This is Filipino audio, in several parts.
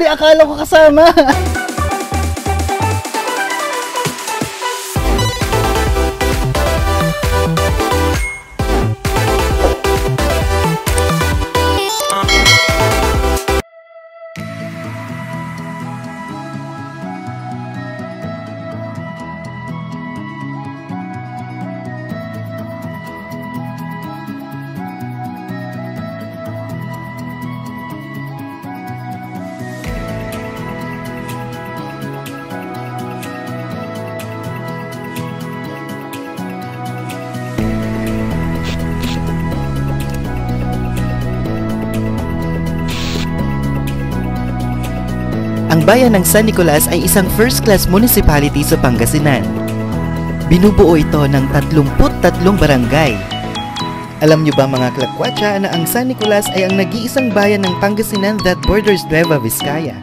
Sorry, akala ko kasama. Ang bayan ng San Nicolas ay isang first-class municipality sa Pangasinan. Binubuo ito ng 33 barangay. Alam niyo ba mga Klakwatsa na ang San Nicolas ay ang nag-iisang bayan ng Pangasinan that borders Nueva Vizcaya?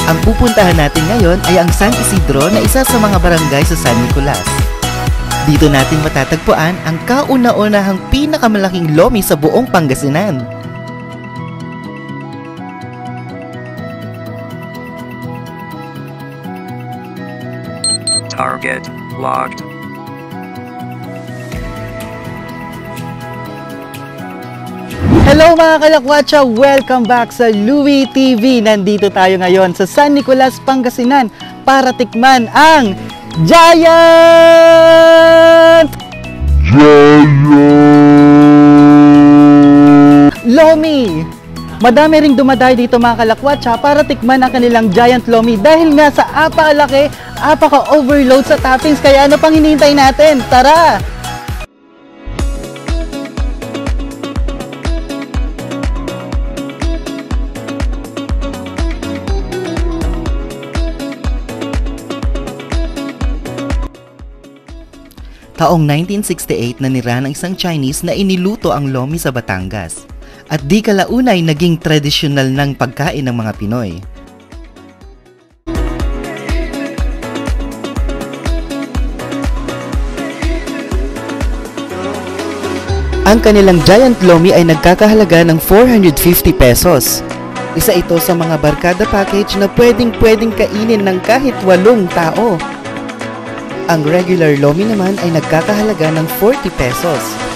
Ang pupuntahan natin ngayon ay ang San Isidro na isa sa mga barangay sa San Nicolas. Dito natin matatagpuan ang kauna-unahang pinakamalaking lomi sa buong Pangasinan. Target locked. Hello mga Kalakwatsa! Welcome back sa Louie TV! Nandito tayo ngayon sa San Nicolas, Pangasinan para tikman ang Giant Lomi! Madami ring dumadayo dito mga Kalakwatsa para tikman ang kanilang Giant Lomi dahil nga sa apakalaki, apaka-overload sa toppings. Kaya ano pang hinihintay natin? Tara! Taong 1968 nanira ng isang Chinese na iniluto ang lomi sa Batangas. At di kalaunay naging tradisyonal ng pagkain ng mga Pinoy. Ang kanilang Giant Lomi ay nagkakahalaga ng 450 pesos. Isa ito sa mga barkada package na pwedeng kainin ng kahit 8 tao. Ang regular lomi naman ay nagkakahalaga ng 40 pesos.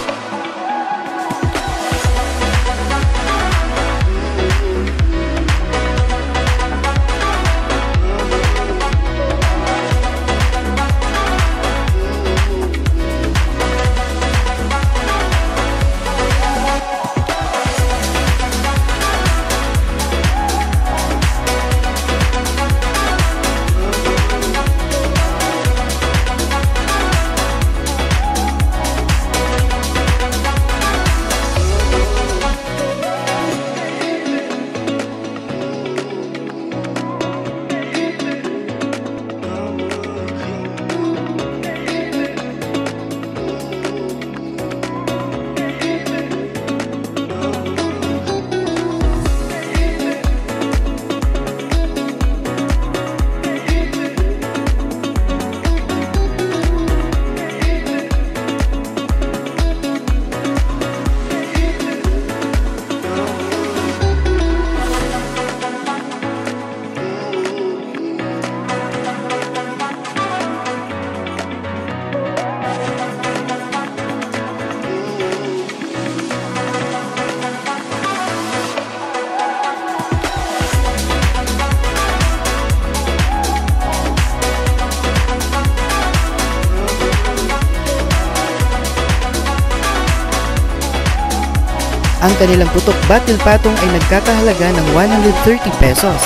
Ang kanilang putok batil patong ay nagkakahalaga ng 130 pesos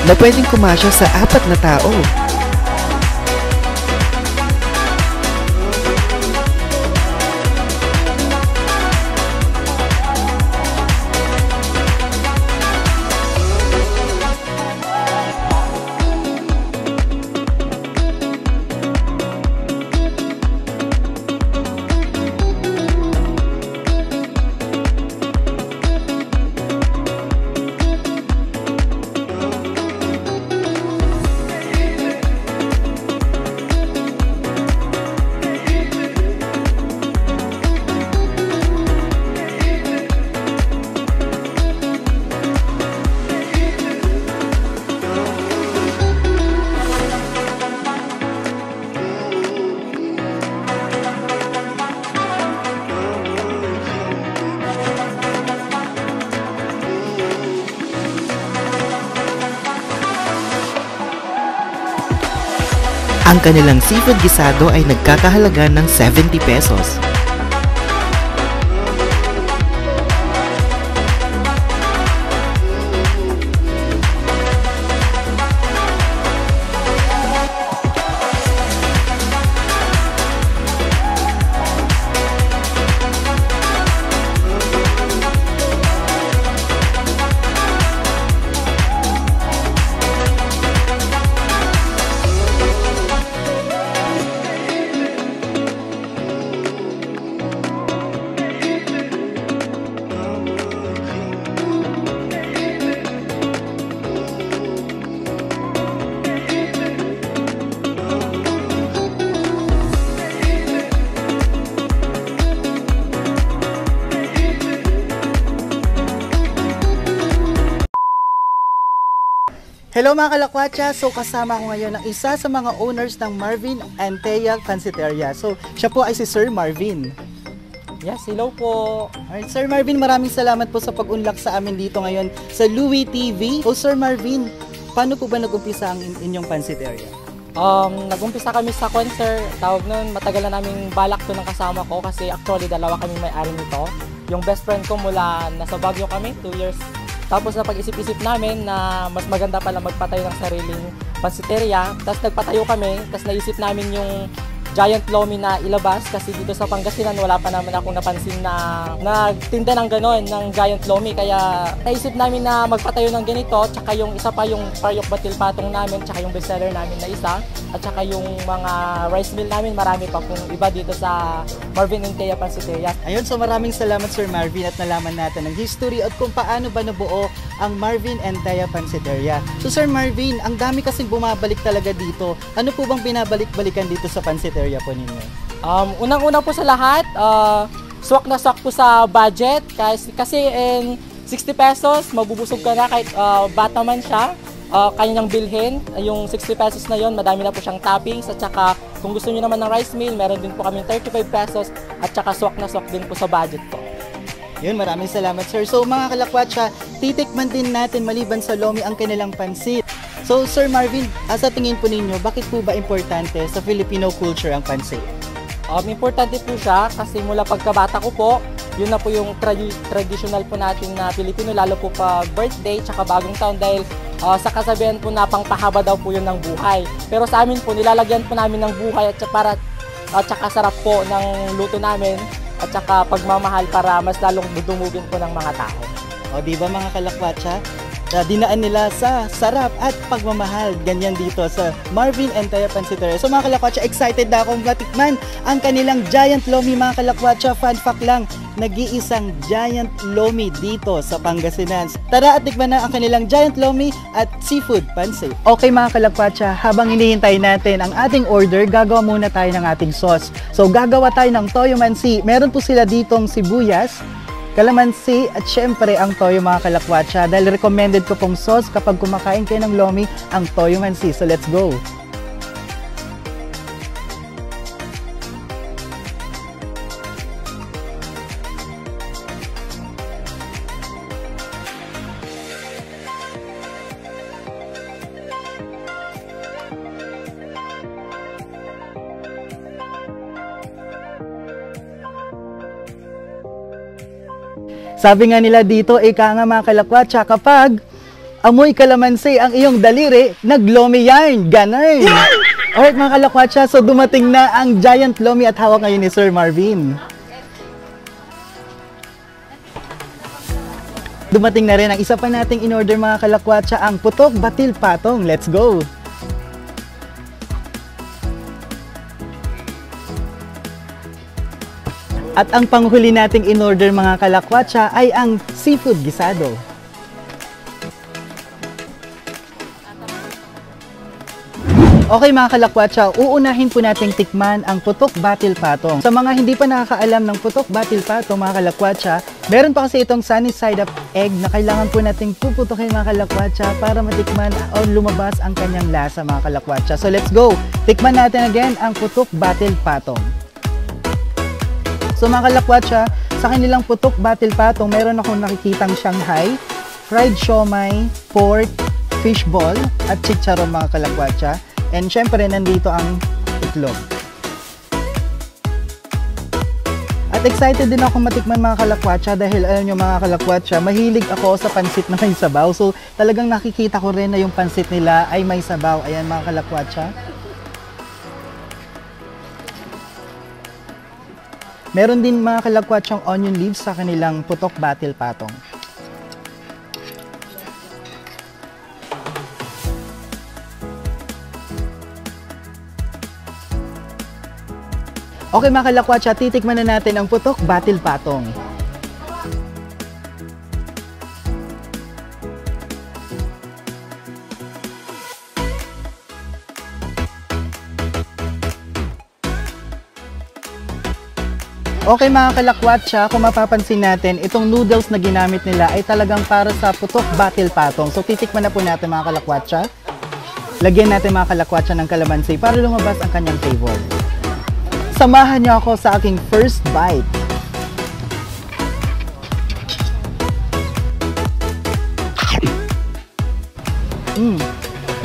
na pwedeng kumasya sa 4 na tao. Ang kanilang seafood gisado ay nagkakahalaga ng 70 pesos. Hello mga kalakwatsa! So kasama ko ngayon ang isa sa mga owners ng Marvin and Thea Pansiteria. So siya po ay si Sir Marvin. Yes, hello po. Alright, Sir Marvin, maraming salamat po sa pag-unlak sa amin dito ngayon sa Louie TV. So Sir Marvin, paano po ba nag-umpisa ang inyong pansiteria? Nag-umpisa kami sa concert. Tawag nun, matagal na naming balak to ng kasama ko kasi actually dalawa kami may-ari nito. Yung best friend ko mula nasa Baguio kami, 2 years. Tapos na pag-isip-isip namin na mas maganda pala magpatayo ng sariling pansiteria. Tapos nagpatayo kami, tapos naisip namin yung giant lomi na ilabas kasi dito sa Pangasinan wala pa naman akong napansin na nagtinda ng ganon, ng giant lomi. Kaya naisip namin na magpatayo ng ganito, tsaka yung isa pa yung Pariok Batil Patong namin, tsaka yung bestseller namin na isa, at tsaka yung mga rice mill namin, marami pa pong iba dito sa Marvin and Thea Pansiteria. Ayun, so maraming salamat Sir Marvin at nalaman natin ang history at kung paano ba nabuo ang Marvin and Thea Pansiteria. So Sir Marvin, ang dami kasing bumabalik talaga dito. Ano po bang binabalik-balikan dito sa pansiteria po ninyo? Unang-una po sa lahat, swak na swak po sa budget kasi in 60 pesos, mabubusog ka na kahit bata man siya. Kanya niyang bilhin, yung 60 pesos na yon, madami na po siyang toppings at saka kung gusto niyo naman ng rice meal, meron din po kami 35 pesos at saka swak na swak din po sa budget po. Yun, maraming salamat sir. So mga kalakwatsa, titikman din natin maliban sa lomi ang kanilang pansit. So Sir Marvin, sa tingin po ninyo, bakit po ba importante sa Filipino culture ang pansit? Importante po siya kasi mula pagkabata ko po, yun na po yung traditional po natin na Filipino, lalo po pag birthday tsaka bagong taon dahil sa kasabihan po na pangpahaba daw po yun ng buhay. Pero sa amin po, nilalagyan po namin ng buhay at tsaka sarap po ng luto namin at tsaka pagmamahal para mas lalong dudumugin po ng mga tao. O di ba mga kalakwatsa? Dinaan nila sa sarap at pagmamahal. Ganyan dito sa Marvin and Thea Pansiteria. So mga kalakwatsa, excited na akong matikman ang kanilang giant lomi mga kalakwatsa. Fun fact lang, nag-iisang giant lomi dito sa Pangasinan. Tara at tikman na ang kanilang giant lomi at seafood pansit. Okay mga kalakwatsa, habang hinihintay natin ang ating order, gagawa muna tayo ng ating sauce. So gagawa tayo ng toyo mansi. Meron po sila ditong sibuyas, kalamansi at syempre ang toyo mga kalakwatsa dahil recommended ko pong sauce kapag kumakain kayo ng lomi ang toyo mansi. So let's go! Sabi nga nila dito, ika nga mga kalakwatsa, kapag amoy kalamansi ang iyong daliri, naglomi yarn, ganun. Alright mga kalakwatsa, so dumating na ang giant lomi at hawak ngayon ni Sir Marvin. Dumating na rin ang isa pa nating in-order mga kalakwatsa, ang Putok Batil Patong. Let's go! At ang panghuli nating in-order mga kalakwatsa ay ang seafood gisado. Okay mga kalakwatsa, uunahin po nating tikman ang Putok Batil Patong. Sa mga hindi pa nakakaalam ng Putok Batil Patong mga kalakwatsa, meron pa kasi itong sunny side up egg na kailangan po nating puputokin mga kalakwatsa para matikman o lumabas ang kanyang lasa mga kalakwatsa. So let's go! Tikman natin again ang Putok Batil Patong. So mga kalakwatsa, sa kanilang Putok Batil Patong, meron akong nakikitang Shanghai, fried siomai, pork, fishball, at chicharon mga kalakwatsa. And syempre, nandito ang itlog. At excited din ako matikman mga kalakwatsa dahil alam nyo mga kalakwatsa, mahilig ako sa pansit na may sabaw. So talagang nakikita ko rin na yung pansit nila ay may sabaw. Ayan mga kalakwatsa. Meron din mga kalakwatsang onion leaves sa kanilang putok batil patong. Okay mga kalakwatsa, titikman na natin ang putok batil patong. Okay mga kalakwatsa, kung mapapansin natin, itong noodles na ginamit nila ay talagang para sa putok batil patong. So titikman na po natin mga kalakwatsa. Lagyan natin mga kalakwatsa ng kalamansi para lumabas ang kanyang flavor. Samahan niyo ako sa aking first bite.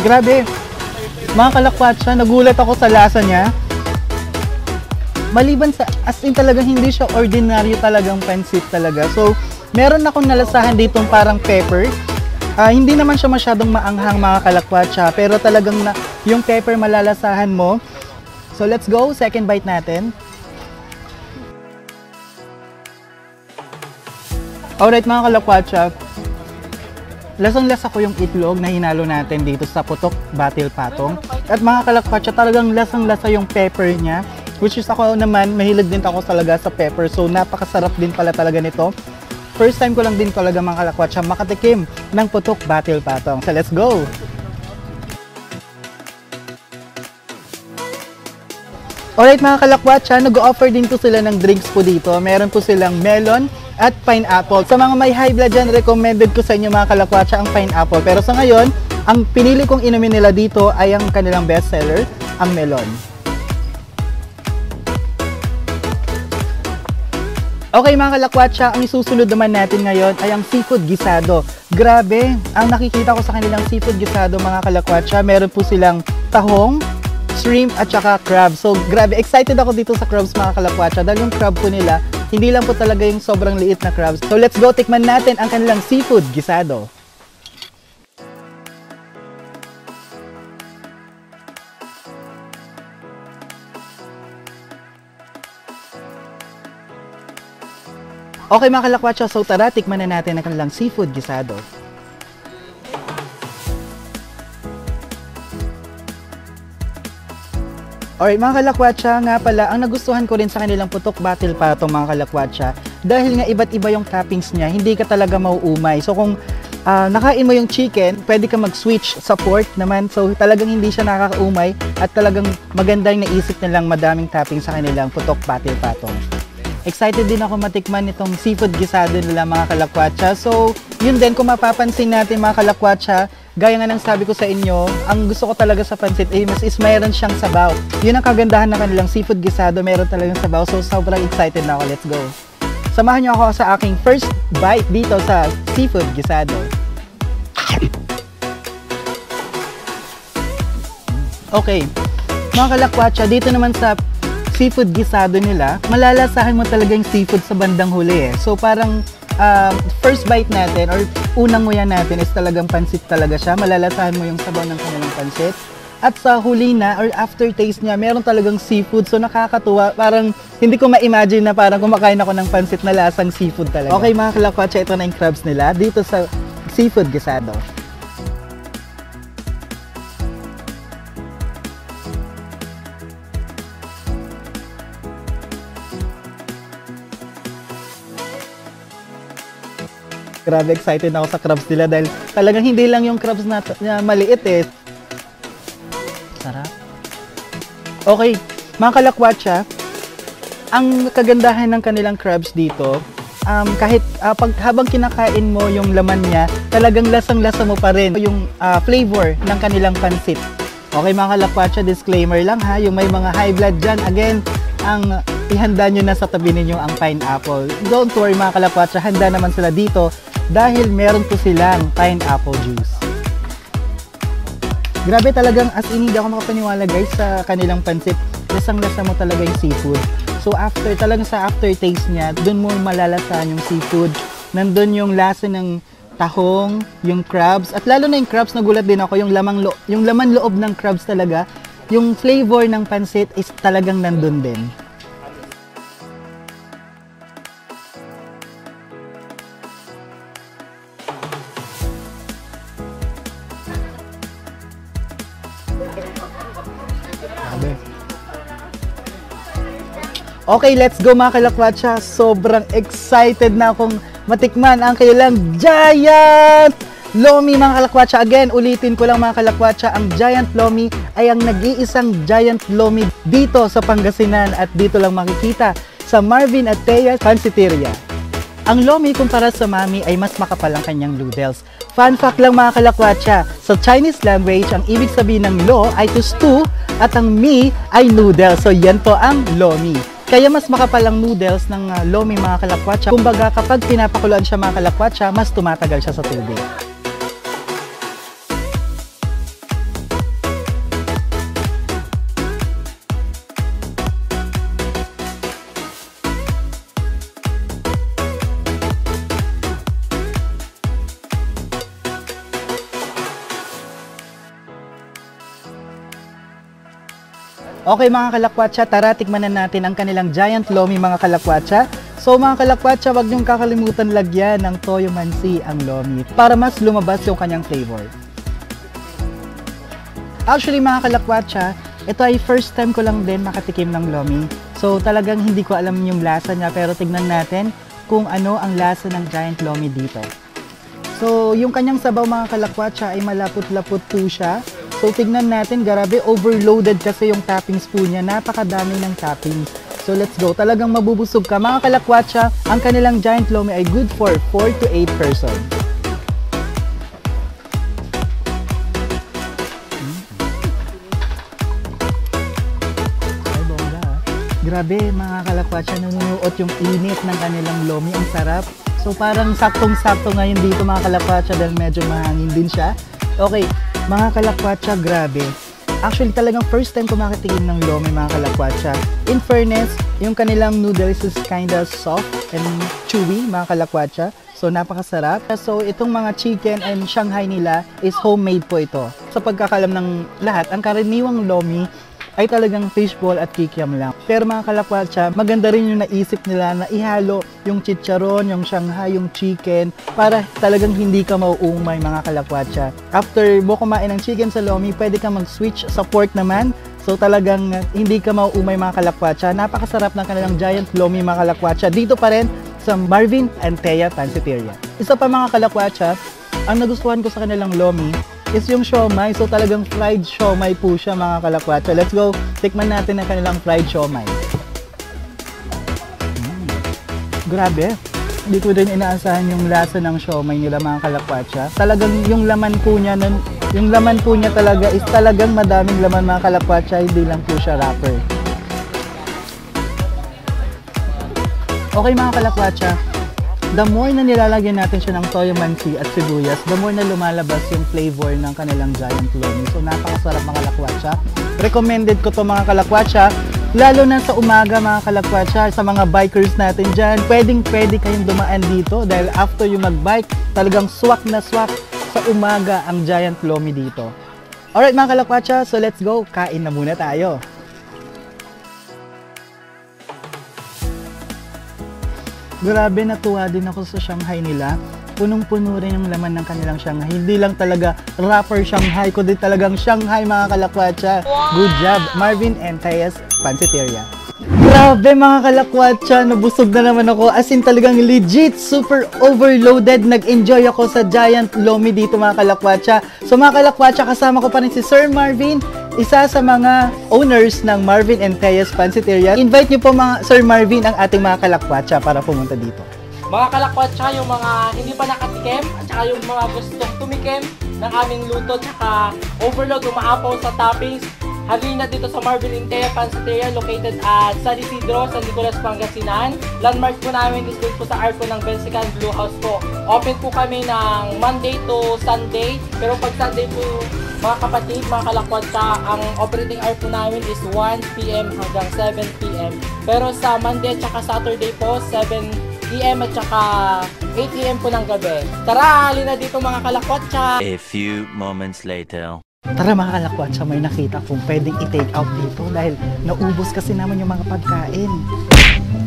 Grabe. Mga kalakwatsa, nagulat ako sa lasa niya. Maliban sa, as in talagang hindi siya ordinaryo talagang pansit talaga. So, meron akong nalasahan ditong parang pepper. Hindi naman siya masyadong maanghang mga kalakwatsa, pero talagang yung pepper malalasahan mo. So let's go, second bite natin. Alright mga kalakwatsa, lasang-lasa ko yung itlog na hinalo natin dito sa putok batil patong. At mga kalakwatsa, talagang lasang-lasa yung pepper niya. Which is ako naman, mahilig din ako talaga sa pepper. So napakasarap din pala talaga nito. First time ko lang din talaga mga kalakwatsa makatikim ng putok batil patong. So let's go! Alright mga kalakwatsa, nag-offer din po sila ng drinks po dito. Meron po silang melon at pineapple. Sa mga may high blood dyan, recommended ko sa inyo mga kalakwatsa ang pineapple. Pero sa ngayon, ang pinili kong inumin nila dito ay ang kanilang bestseller, ang melon. Okay mga kalakwatsa, ang isusunod naman natin ngayon ay ang seafood gisado. Grabe, ang nakikita ko sa kanilang seafood gisado mga kalakwatsa, meron po silang tahong, shrimp at saka crab. So grabe, excited ako dito sa crabs mga kalakwatsa dahil yung crab po nila, hindi lang po talaga yung sobrang liit na crabs. So let's go, tikman natin ang kanilang seafood gisado. Okay mga kalakwatsa, so tara, tikman na natin ang kanilang seafood gisado. Alright mga kalakwatsa, nga pala, ang nagustuhan ko rin sa kanilang putok batil patong mga kalakwatsa, dahil nga iba't iba yung toppings niya, hindi ka talaga mauumay. So kung nakain mo yung chicken, pwede ka mag-switch sa pork naman. So talagang hindi siya nakakaumay at talagang maganda yung naisip nilang madaming toppings sa kanilang putok batil patong. Excited din ako matikman itong seafood gisado nila mga kalakwatsa. So yun din, kung mapapansin natin mga kalakwatsa, gaya nga ng sabi ko sa inyo, ang gusto ko talaga sa pansit is mayroon siyang sabaw. Yun ang kagandahan ng kanilang seafood gisado, mayroon talagang sabaw. So sobrang excited na ako, let's go. Samahan niyo ako sa aking first bite dito sa seafood gisado. Okay, mga kalakwatsa, dito naman sa seafood gisado nila, malalasahan mo talaga yung seafood sa bandang huli eh. So parang first bite natin or unang nguya natin is talagang pansit talaga siya. Malalasahan mo yung sabaw ng kanilang pansit. At sa huli na or aftertaste niya, meron talagang seafood. So nakakatuwa. Parang hindi ko ma-imagine na parang kumakain ako ng pansit na lasang seafood talaga. Okay mga kalakwatsa, ito na yung crabs nila dito sa seafood gisado. Grabe, excited ako sa crabs nila dahil talagang hindi lang yung crabs na maliit eh. Sarap. Okay, mga kalakwatsa, ang kagandahan ng kanilang crabs dito, kahit habang kinakain mo yung laman niya, talagang lasang-lasa mo pa rin yung flavor ng kanilang pansit. Okay mga kalakwatsa, disclaimer lang ha, yung may mga high blood dyan, again, ang ihanda nyo na sa tabi ninyo ang pineapple. Don't worry mga kalakwatsa, handa naman sila dito dahil meron po silang pineapple juice. Grabe talagang as in, hindi ako makapaniwala guys sa kanilang pansit. lasang-lasa mo talaga yung seafood. So talagang sa aftertaste niya, dun mo malalasahan yung seafood. Nandun yung lasa ng tahong, yung crabs, at lalo na yung crabs, nagulat din ako, yung laman loob ng crabs talaga, yung flavor ng pansit is talagang nandun din. Okay, let's go mga kalakwatsa. Sobrang excited na akong matikman ang kailang Giant Lomi mga kalakwatsa. Again, ulitin ko lang mga kalakwatsa, ang Giant Lomi ay ang nag-iisang Giant Lomi dito sa Pangasinan at dito lang makikita sa Marvin at Thea Pansiteria. Ang Lomi kumpara sa Mami ay mas makapal ang kanyang noodles. Fun fact lang mga kalakwatsa, sa Chinese language, ang ibig sabihin ng lo ay to stew at ang mi ay noodle. So yan po ang Lomi. Kaya mas makapal ang noodles ng Lomi mga kalakwatsa. Kumbaga kapag pinapakuluan siya mga kalakwatsa, mas tumatagal siya sa tubig. Okay mga kalakwatsa, tara tikman na natin ang kanilang Giant Lomi mga kalakwatsa. So mga kalakwatsa, wag niyong kakalimutan lagyan ng toyo mansi ang Lomi para mas lumabas yung kanyang flavor. Actually mga kalakwatsa, ito ay first time ko lang din makatikim ng Lomi. So talagang hindi ko alam yung lasa niya, pero tignan natin kung ano ang lasa ng Giant Lomi dito. So yung kanyang sabaw mga kalakwatsa ay malapot-lapot po siya. So tignan natin, grabe, overloaded kasi yung toppings po niya. Napakadami ng toppings. So let's go. Talagang mabubusog ka. Mga kalakwatsa, ang kanilang Giant Lomi ay good for 4 to 8 person. Ay, bongga. Grabe, mga kalakwatsa, nanunuot yung init ng kanilang Lomi. Ang sarap. So parang saktong-sakto ngayon dito mga kalakwatsa dahil medyo mahangin din siya. Okay. Mga kalakwatsa, grabe. Actually, talagang first time ko makatikim ng Lomi mga kalakwatsa. In fairness, yung kanilang noodles is kinda soft and chewy mga kalakwatsa. So, napakasarap. So, itong mga chicken and Shanghai nila is homemade po ito. Sa pagkakalam ng lahat, ang karaniwang Lomi ay talagang fishball at kikiam lang. Pero mga kalakwatsa, maganda rin yung naisip nila na ihalo yung chicharon, yung Shanghai, yung chicken para talagang hindi ka mauumay mga kalakwatsa. After mo kumain ng chicken sa Lomi, pwede ka mag-switch sa pork naman. So talagang hindi ka mauumay mga kalakwatsa. Napakasarap ng kanilang Giant Lomi mga kalakwatsa. Dito pa rin sa Marvin and Thea Pansiteria. Isa pa mga kalakwatsa, ang nagustuhan ko sa kanilang Lomi is yung siomai. So talagang fried siomai po siya mga kalakwatsa. Let's go, tikman natin ang kanilang fried siomai. Grabe, hindi ko din inaasahan yung lasa ng siomai nila mga kalakwatsa. Talagang yung laman po niya, talaga is talagang madaming laman mga kalakwatsa, hindi lang po siya wrapper. Okay mga kalakwatsa, the more na nilalagyan natin siya ng toyo mansi at sibuyas, the more na lumalabas yung flavor ng kanilang Giant Lomi. So napakasarap mga kalakwatsa. Recommended ko to mga kalakwatsa, lalo na sa umaga mga kalakwatsa, sa mga bikers natin dyan. Pwedeng-pwede kayong dumaan dito dahil after yung mag-bike, talagang swak na swak sa umaga ang Giant Lomi dito. Alright mga kalakwatsa, so let's go, kain na muna tayo. Grabe, natuwa din ako sa Shanghai nila. Punong-puno rin yung laman ng kanilang Shanghai. Hindi lang talaga wrapper Shanghai, kundi talagang Shanghai mga kalakwatsa. Good job, Marvin and Thea's Pansiteria. Grabe mga kalakwatsa, nabusog na naman ako. As in talagang legit, super overloaded. Nag-enjoy ako sa Giant Lomi dito mga kalakwatsa. So mga kalakwatsa, kasama ko pa rin si Sir Marvin, isa sa mga owners ng Marvin and Thea's Pansiteria. Invite niyo po mga Sir Marvin ang ating mga kalakwatsa para pumunta dito. Mga kalakwatsa, yung mga hindi pa nakatikim, at saka yung mga gustong tumikim ng aming luto, tsaka overload, umaapaw sa toppings, halina dito sa Marvin and Thea Pansiteria, located at San Isidro, San Nicolas, Pangasinan. Landmark po namin is dito po sa Arco ng Bensican Blue House po. Open po kami ng Monday to Sunday, pero pag Sunday po Mga kapatid, mga kalakwatsa, ang operating hour po namin is 1 p.m. hanggang 7 p.m. Pero sa Monday at saka Saturday po, 7 p.m. at saka 8 p.m. po ng gabi. Tara, halina dito mga kalakwatsa! A few moments later. Tara mga kalakwatsa, may nakita kung pwedeng i-take out dito dahil naubos kasi naman yung mga pagkain.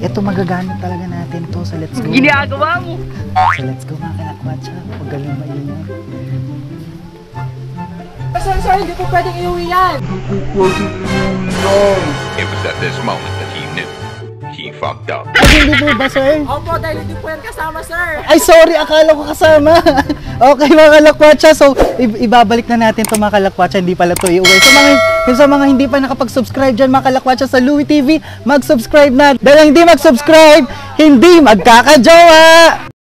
Ito magagamit talaga natin to, so let's go. Ginagawa mo! So let's go mga kalakwatsa, huwag galing maingay. Sir, hindi po pwedeng iuwi yan! It was at this moment that he knew he fucked up. Ay, hindi po ba, sir? Opo, dahil hindi po yan kasama, sir! Ay, sorry, akala ko kasama. Okay mga kalakwatsa, so ibabalik na natin to mga kalakwatsa, hindi pala to iuwi. Sa mga hindi pa nakapag-subscribe dyan mga kalakwatsa sa Louie TV, mag-subscribe na. Dahil hindi mag-subscribe, hindi magkakajowa!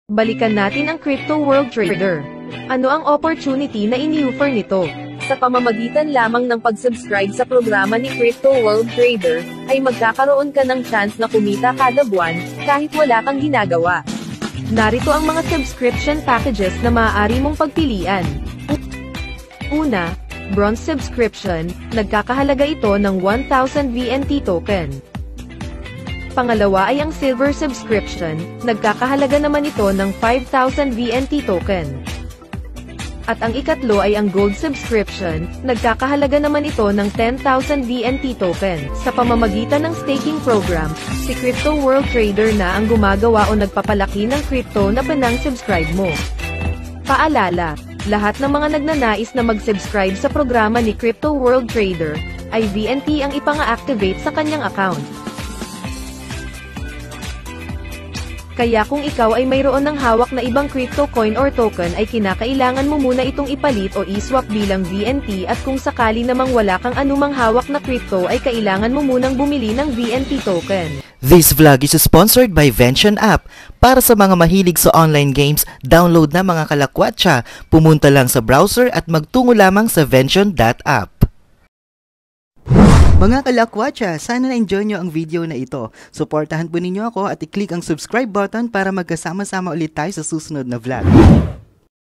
Balikan natin ang Crypto World Trader. Ano ang opportunity na ini-offer nito? Sa pamamagitan lamang ng pag-subscribe sa programa ni Crypto World Trader, ay magkakaroon ka ng chance na kumita kada buwan, kahit wala kang ginagawa. Narito ang mga subscription packages na maaari mong pagpilian. Una, Bronze Subscription, nagkakahalaga ito ng 1,000 VNT token. Pangalawa ay ang Silver Subscription, nagkakahalaga naman ito ng 5,000 VNT token. At ang ikatlo ay ang Gold Subscription, nagkakahalaga naman ito ng 10,000 VNT token. Sa pamamagitan ng staking program, si Crypto World Trader na ang gumagawa o nagpapalaki ng crypto na pinang-subscribe mo. Paalala, lahat ng mga nagnanais na mag-subscribe sa programa ni Crypto World Trader, ay VNT ang ipanga-activate sa kanyang account. Kaya kung ikaw ay mayroon ng hawak na ibang crypto coin or token ay kinakailangan mo muna itong ipalit o i-swap bilang VNT at kung sakali namang wala kang anumang hawak na crypto ay kailangan mo munang bumili ng VNT token. This vlog is sponsored by Vention app. Para sa mga mahilig sa online games, download na mga kalakwatsa. Pumunta lang sa browser at magtungo lamang sa vention.app. Mga kalakwatsa, sana na-enjoy nyo ang video na ito. Suportahan po ninyo ako at i-click ang subscribe button para magkasama-sama ulit tayo sa susunod na vlog.